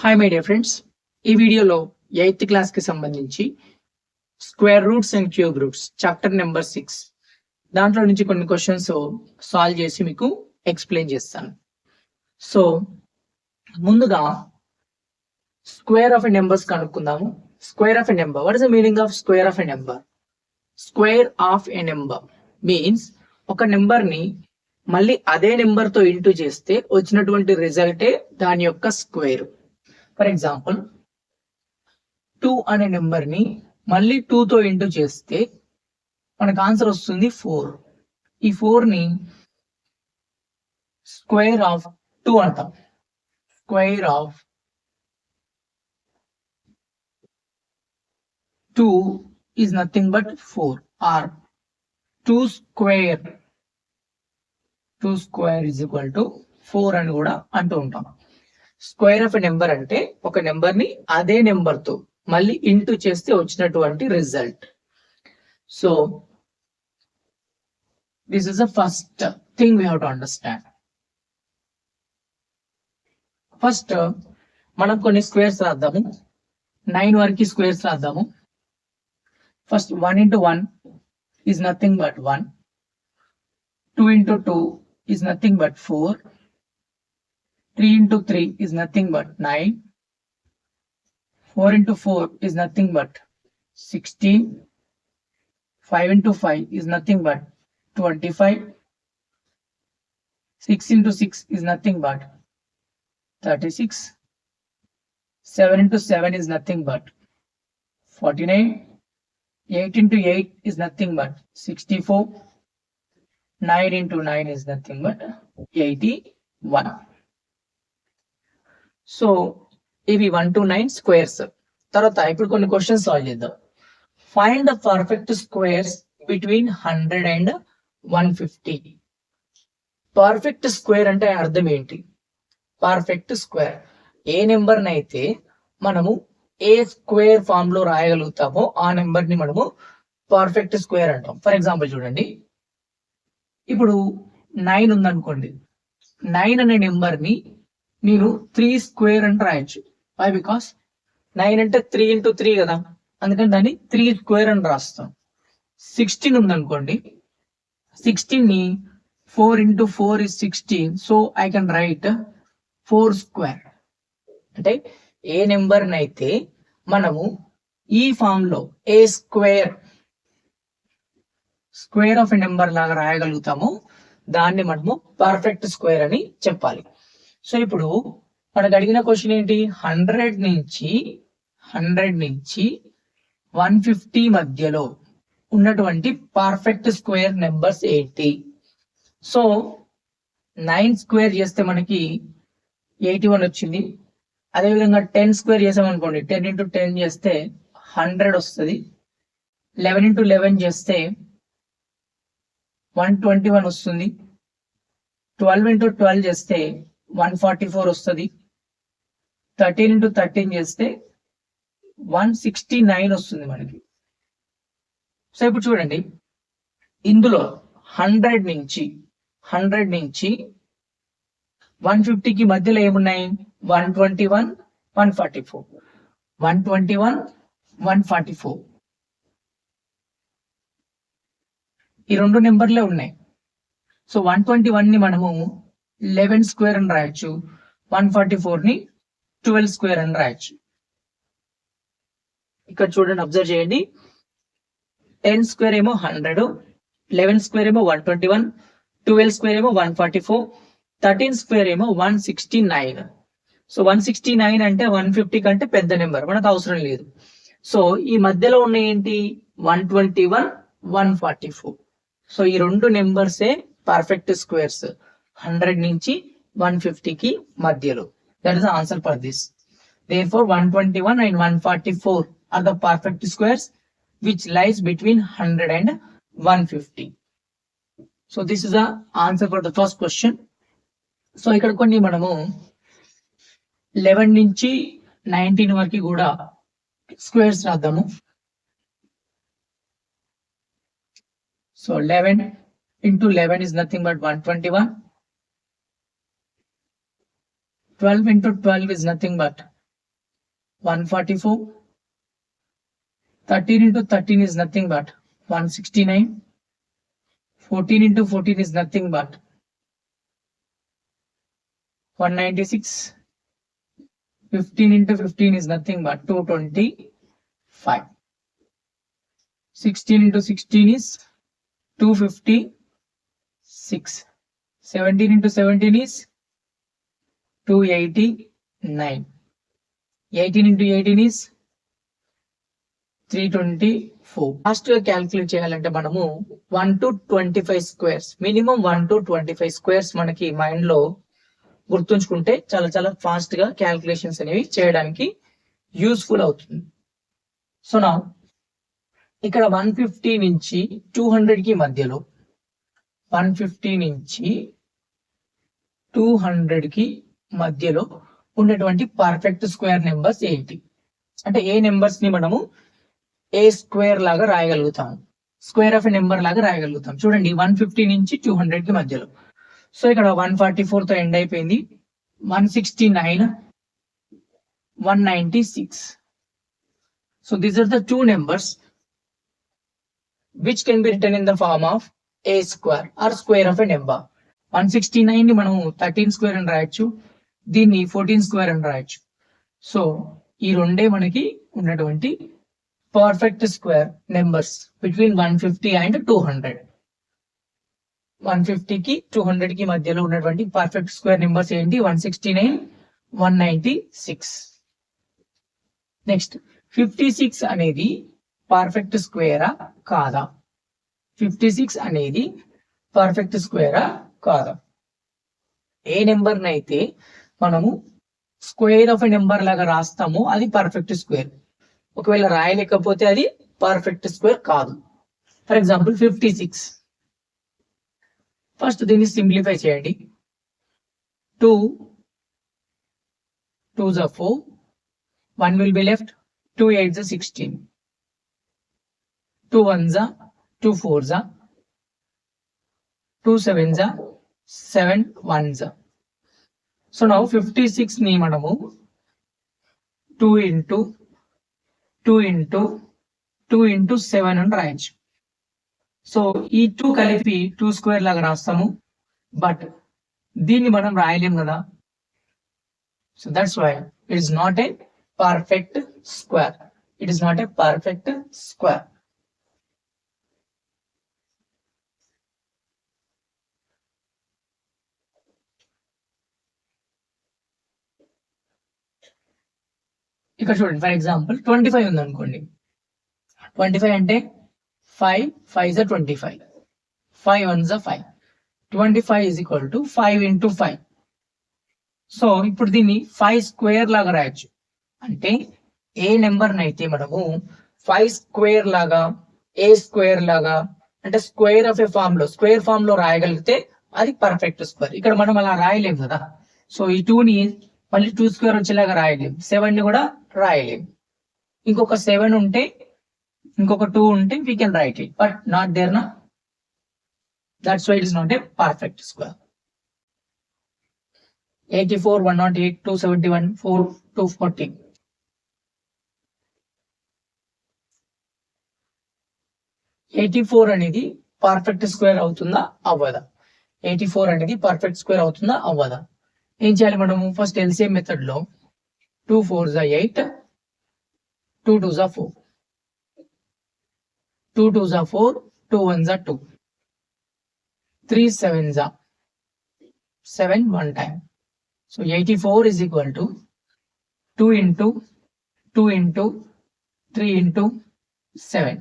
Hi my dear friends, ఈ వీడియోలో 8th class కి సంబంధించి square roots and cube roots chapter number 6 దాంట్లో నుంచి కొన్ని క్వశ్చన్స్ సాల్వ్ చేసి మీకు ఎక్స్ప్లెయిన్ చేస్తాను. సో ముందుగా స్క్వేర్ ఆఫ్ ఎ నెంబర్స్ కనుక్కుందాము. Square of a number, what is the meaning of square of a number? Square of a number means ఒక number ని మళ్ళీ అదే నెంబర్ తో ఇంటూ చేస్తే వచ్చినటువంటి రిజల్టే దాని యొక్క స్క్వేర్. ఫర్ ఎగ్జాంపుల్ 2 అనే నెంబర్ ని మళ్ళీ 2 తో ఇంటూ చేస్తే మనకు ఆన్సర్ వస్తుంది 4. ఈ 4 ని స్క్వేర్ ఆఫ్ 2 అంటాం. Square of 2 is nothing but 4 or 2 square is equal to 4 అని కూడా అంటూ ఉంటాం. స్క్వేర్ ఆఫ్ ఎ నెంబర్ అంటే ఒక నెంబర్ ని అదే నెంబర్ తో మళ్ళీ ఇంటూ చేస్తే వచ్చినటువంటి result. So this is the first thing we have to understand. First మనం కొన్ని స్క్వేర్స్ రాద్దాము. 9 వరకు స్క్వేర్స్ రాద్దాము. First 1 into 1 is nothing but 1. 2 into 2 is nothing but 4. 3 into 3 is nothing but 9. 4 into 4 is nothing but 16. 5 into 5 is nothing but 25. 6 into 6 is nothing but 36. 7 into 7 is nothing but 49. 8 into 8 is nothing but 64. 9 into 9 is nothing but 81. So ఇవి 1 to 9 squares. తర్వాత ఇప్పుడు కొన్ని questions solve చేద్దాం. Find the perfect squares between 100 and 150. Perfect square అంటే అర్థం ఏంటి? Perfect square ఏ number నైతే మనము ఏ స్క్వేర్ ఫామ్ లో రాయగలుగుతామో ఆ నెంబర్ ని మనము పర్ఫెక్ట్ స్క్వేర్ అంటాం. ఫర్ ఎగ్జాంపుల్ చూడండి, ఇప్పుడు 9 ఉందనుకోండి. 9 అనే నెంబర్ ని నేను 3 స్క్వేర్ అని రాయొచ్చు. వై? బికాస్ 9 అంటే 3 into 3 కదా, అందుకని దాన్ని 3 స్క్వేర్ అని రాస్తాం. 16 ఉందనుకోండి, 16 ని 4 into 4 is 16. So I can write 4 square. అంటే ఏ నెంబర్ నైతే మనము ఈ ఫామ్ లో ఏ స్క్వేర్ ఆఫ్ ఎ నెంబర్ లాగా రాయగలుగుతామో దాన్ని మనము పర్ఫెక్ట్ స్క్వేర్ అని చెప్పాలి. సో ఇప్పుడు మనకు అడిగిన క్వశ్చన్ ఏంటి? 100 నుంచి 150 మధ్యలో ఉన్నటువంటి పర్ఫెక్ట్ స్క్వేర్ నెంబర్స్ ఏంటి? సో 9 స్క్వేర్ చేస్తే మనకి 81 వచ్చింది. అదేవిధంగా 10 స్క్వేర్ చేసామనుకోండి, 10 into 10 చేస్తే 100 వస్తుంది. 11 into 11 చేస్తే 121 వస్తుంది. 12 into 12 చేస్తే 144 వస్తుంది. 13 into 13 చేస్తే 169 వస్తుంది మనకి. సో ఇప్పుడు చూడండి, ఇందులో 100 నుంచి 150కి మధ్యలో ఏమున్నాయి? 121, 144. 121, 144 ఈ రెండు నెంబర్లే ఉన్నాయి. సో 121 ని మనము 11 స్క్వేర్ అని రాయొచ్చు. 144 ని 12 స్క్వేర్ అని రాయొచ్చు. ఇక్కడ చూడండి, అబ్జర్వ్ చేయండి. 10 స్క్వేర్ ఏమో 100, 11 స్క్వేర్ ఏమో 121, 12 స్క్వేర్ ఏమో 144, 13 స్క్వేర్ ఏమో 169. సో 169 అంటే 150 కంటే పెద్ద నెంబర్, మనకు అవసరం లేదు. సో ఈ మధ్యలో ఉన్న ఏంటి? 121, 144. సో ఈ రెండు నెంబర్సే పర్ఫెక్ట్ స్క్వేర్స్ 100 నుంచి 150కి మధ్యలో. That is the answer for this. Therefore 121 and 144 are the perfect squares which lies between 100 and 150. So this is the answer for the first question. So ఇక్కడ కొన్ని మనము 11 నుంచి 19 వరకు కూడా స్క్వేర్స్ రాద్దాము. So 11 into 11 is nothing but 121. 12 into 12 is nothing but 144. 13 into 13 is nothing but 169. 14 into 14 is nothing but 196. 15 into 15 is nothing but 225. 16 into 16 is 256. 17 into 17 is 289. 18 into 18 is 324. Last గా calculate చేయాలంటే మనము 1 to 25 squares, minimum 1 to 25 squares మనకి mind లో గుర్తుంచుకుంటే చాలా చాలా fast గా calculations అనేవి చేయడానికి యూస్ఫుల్ అవుతుంది. సో నా ఇక్కడ 150 నుంచి 200 కి మధ్యలో, 150 నుంచి 200 కి మధ్యలో ఉన్నటువంటి పర్ఫెక్ట్ స్క్వేర్ నెంబర్స్ ఏంటి అంటే ఏ నెంబర్స్ ని మనము ఏ స్క్వేర్ లాగా రాయగలుగుతాం, స్క్వేర్ ఆఫ్ ఎ నెంబర్ లాగా రాయగలుగుతాం. చూడండి 150 నుంచి 200 కి మధ్యలో. సో ఇక్కడ 144 తో ఎండ్ అయిపోయింది. 169, 196. So these are the two numbers which can be written in the form of a square or square of a number. 169 ని మనం 13 స్క్వేర్ అని రాయొచ్చు, దీన్ని 14 స్క్వేర్ అని రాయొచ్చు. సో ఈ రెండే మనకి ఉన్నటువంటి perfect square numbers between 150 and 200. 150 కి 200 కి మధ్యలో ఉన్నటువంటి పర్ఫెక్ట్ స్క్వేర్ నెంబర్స్ ఏంటి? 169, 196. నెక్స్ట్ 56 అనేది పర్ఫెక్ట్ స్క్వేరా కాదా? 56 అనేది పర్ఫెక్ట్ స్క్వేరా కాదా? ఏ నెంబర్ నైతే మనము స్క్వేర్ ఆఫ్ ఎ నెంబర్ లాగా రాస్తామో అది పర్ఫెక్ట్ స్క్వేర్. ఒకవేళ రాయలేకపోతే అది పర్ఫెక్ట్ స్క్వేర్ కాదు. For example 56. ఫస్ట్ దీన్ని సింప్లిఫై చేయండి. 2 2s are 4, 1 will be left, 2 8s are 16, 2 1s are 2 4s are 2 7s are 7 1s are. So now 56 ని మనము 2 into 2 into 2 into 7 అని రాయొచ్చు. సో ఈ 2 కలిపి 2 స్క్వేర్ లాగా రాస్తాము, బట్ దీన్ని మనం రాయలేం కదా. So that's why it is not a perfect square. It is not a perfect square. ఇక్కడ చూడండి, ఫర్ ఎగ్జాంపుల్ 25 ఉంది అనుకోండి. 25 అంటే 5 5s are 25, 5 1s are 5. 25 is equal to 5 into 5. So ఇప్పుడు దీన్ని 5 స్క్వేర్ లాగా రాయొచ్చు. అంటే ఏ నెంబర్ నైతే మనము 5 స్క్వేర్ లాగా, ఏ స్క్వేర్ లాగా అంటే స్క్వేర్ ఆఫ్ ఏ ఫామ్ లో, స్క్వేర్ ఫామ్ లో రాయగలిగితే అది పర్ఫెక్ట్ స్క్వేర్. ఇక్కడ మనం అలా రాయలేము కదా. సో ఈ 2 ని మళ్ళీ 2 స్క్వేర్ వచ్చేలాగా రాయలేము, 7 ని కూడా రాయలేము. ఇంకొక 7 ఉంటే, ఇంకొక 2 ఉంటే we can write it, but not there నా. That's why it is not a perfect square. 84, 108, 271, 4, 240. అనేది పర్ఫెక్ట్ స్క్వేర్ అవుతుందా అవ్వదా? 84 అనేది పర్ఫెక్ట్ స్క్వేర్ అవుతుందా అవ్వదా? ఏం చేయాలి మనము? ఫస్ట్ ఎల్సిఎం మెథడ్ లో 2 4s are 8, 2 2s are 4, 2 2s are 4, 2 1s are 2, 3 7s are 7 one time. So 84 is equal to 2 into 2 into 3 into 7.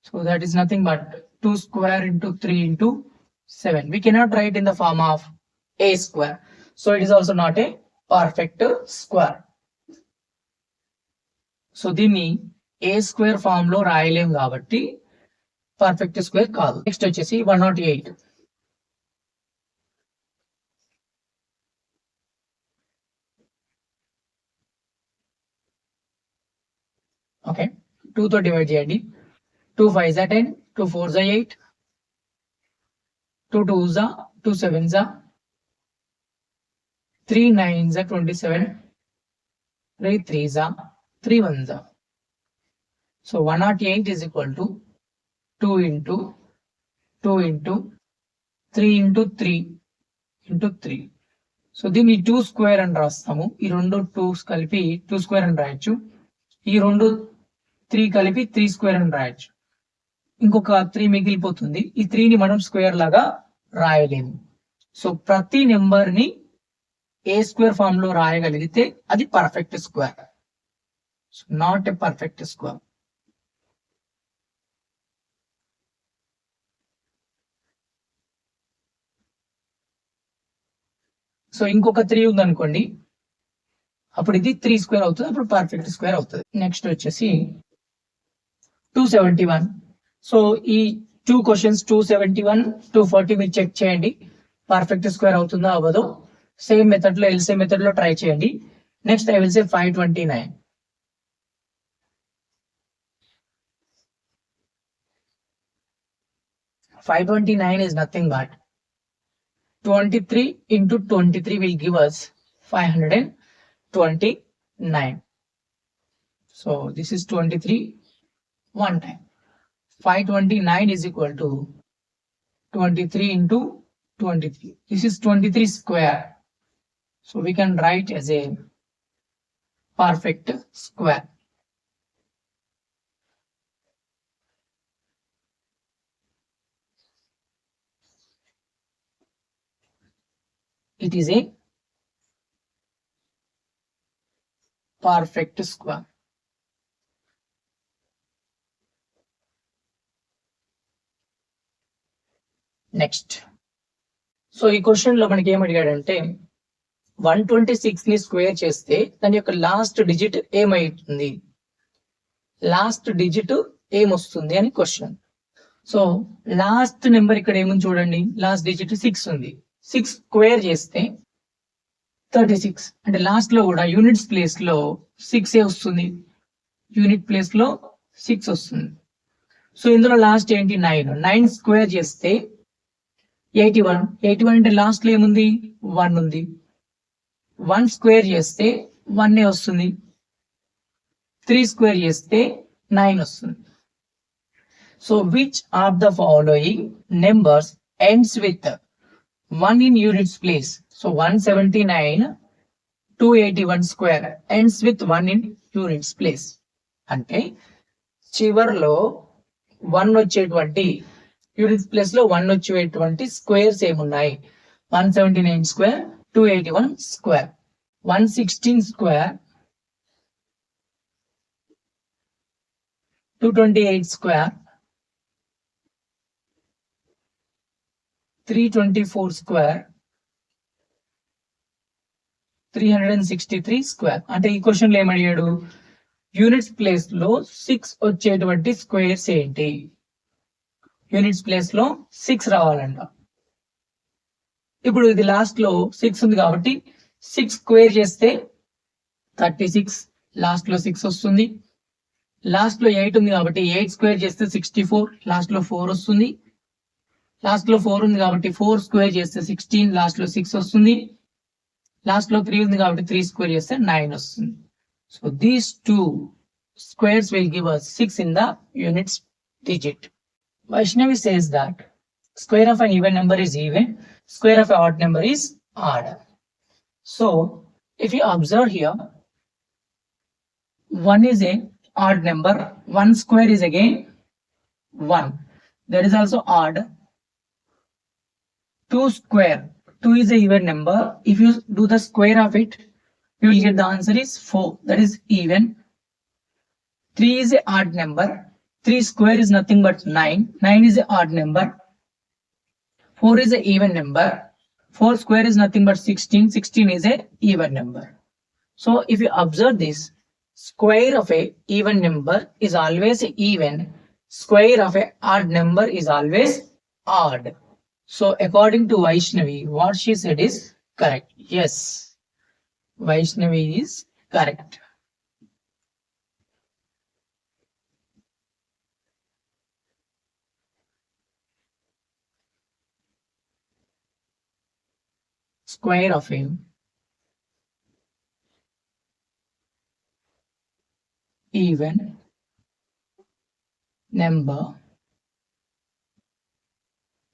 So that is nothing but 2 square into 3 into 7. We cannot write in the form of a square. So it is also not a perfect square. So దీన్ని ఏ square form లో రాయలేం కాబట్టి perfect square కాదు. Next వచ్చేసి 108. Okay, 2 తో divide చేయండి. 2 5s are 10, 2 4s are 8, 2 2s are 2 7s are 3 9s are 27, 3 3s are 3 ones. So 108 is equal to 2 into 2 into 3 into 3 into 3. So దీన్ని 2 square అని రాస్తాము. ఈ రెండు 2 కలిపి 2 స్క్వేర్ అని రాయొచ్చు. ఈ రెండు 3 కలిపి 3 స్క్వేర్ అని రాయొచ్చు. ఇంకొక 3 మిగిలిపోతుంది. ఈ 3ని మనం స్క్వేర్ లాగా రాయలేము. సో ప్రతి నెంబర్ ని ఏ స్క్వేర్ ఫామ్ లో రాయగలిగితే అది perfect square. So not a perfect square. So ఇంకొక 3 ఉంది అనుకోండి, అప్పుడు ఇది 3 స్క్వేర్ అవుతుంది, అప్పుడు పర్ఫెక్ట్ స్క్వేర్ అవుతుంది. నెక్స్ట్ వచ్చేసి 271. సో ఈ 2 క్వశ్చన్స్ 271, 240 మీరు చెక్ చేయండి, పర్ఫెక్ట్ స్క్వేర్ అవుతుందో అవ్వదో. సేమ్ మెథడ్ లో ఎల్సిఎం మెథడ్ లో ట్రై చేయండి. Next I will say 529. 529 is nothing but 23 into 23 will give us 529. So this is 23 one time. 529 is equal to 23 into 23. This is 23 square. So we can write as a perfect square. It is a perfect square. Next, so ఈ question లో మనకి ఏం అడిగాడంటే 126 ని square చేస్తే దాని యొక్క last digit ఏమైతుంది, last digit ఏమొస్తుంది అని క్వశ్చన్. సో లాస్ట్ నెంబర్ ఇక్కడ ఏముంది చూడండి, లాస్ట్ డిజిట్ 6 ఉంది. 6 స్క్వేర్ చేస్తే 36. అంటే లాస్ట్ లో కూడా యూనిట్స్ ప్లేస్ లో 6 వస్తుంది, యూనిట్ ప్లేస్ లో 6 వస్తుంది. సో ఇందులో లాస్ట్ ఏంటి 9. 9 స్క్వేర్ చేస్తే 81. 81 అంటే లాస్ట్ లో ఏముంది 1 ఉంది. 1 స్క్వేర్ చేస్తే 1 వస్తుంది. 3 స్క్వేర్ చేస్తే 9 వస్తుంది. So which of the following numbers ends with 1 in units place? So 179, 281 square ends with 1 in units place. అంటే చివర్లో 1 వచ్చేటువంటి యూనిట్స్ ప్లేస్ లో 1 వచ్చేటువంటి స్క్వేర్స్ ఏమున్నాయి? 179 square, 281 square, 116 square, 228 square, 324 square, 363 square. అంటే ఈ క్వశ్చన్ లో ఏమడిగాడు, యూనిట్స్ ప్లేస్ లో 6 వచ్చేటువంటి స్క్వేర్స్ ఏంటి? యూనిట్స్ ప్లేస్ లో 6 రావాలంట. ఇప్పుడు ఇది లాస్ట్ లో 6 ఉంది కాబట్టి 6 స్క్వేర్ చేస్తే 36, లాస్ట్ లో 6 వస్తుంది. లాస్ట్ లో 8 ఉంది కాబట్టి 8 స్క్వేర్ చేస్తే 64, లాస్ట్ లో 4 వస్తుంది. లాస్ట్ లో 4 ఉంది కాబట్టి 4 స్క్వేర్ చేస్తే 16, లాస్ట్ లో 6 వస్తుంది. లాస్ట్ లో 3 ఉంది కాబట్టి 3 స్క్వేర్ చేస్తే 9 వస్తుంది. So these 2 squares will give us 6 in the units digit. Vaishnavi says that square of an even number is even, square of an odd number is odd. So if you observe here, 1 is a odd number, 1 square is again 1. That is also odd. 2 square, 2 is a even number. If you do the square of it, you will get the answer is 4. That is even. 3 is a odd number. 3 square is nothing but 9. 9 is a odd number. 4 is a even number. 4 square is nothing but 16. 16 is a even number. So if you observe this, square of a even number is always even. Square of a odd number is always odd. So according to Vaishnavi, what she said is correct. Yes, Vaishnavi is correct. Square of a even number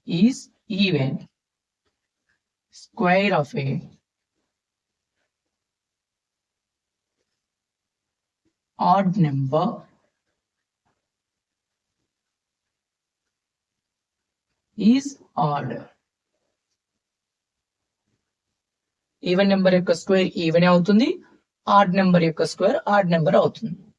is even square of a odd number is odd. Even number యొక్క square even అవుతుంది, odd number యొక్క square odd number అవుతుంది.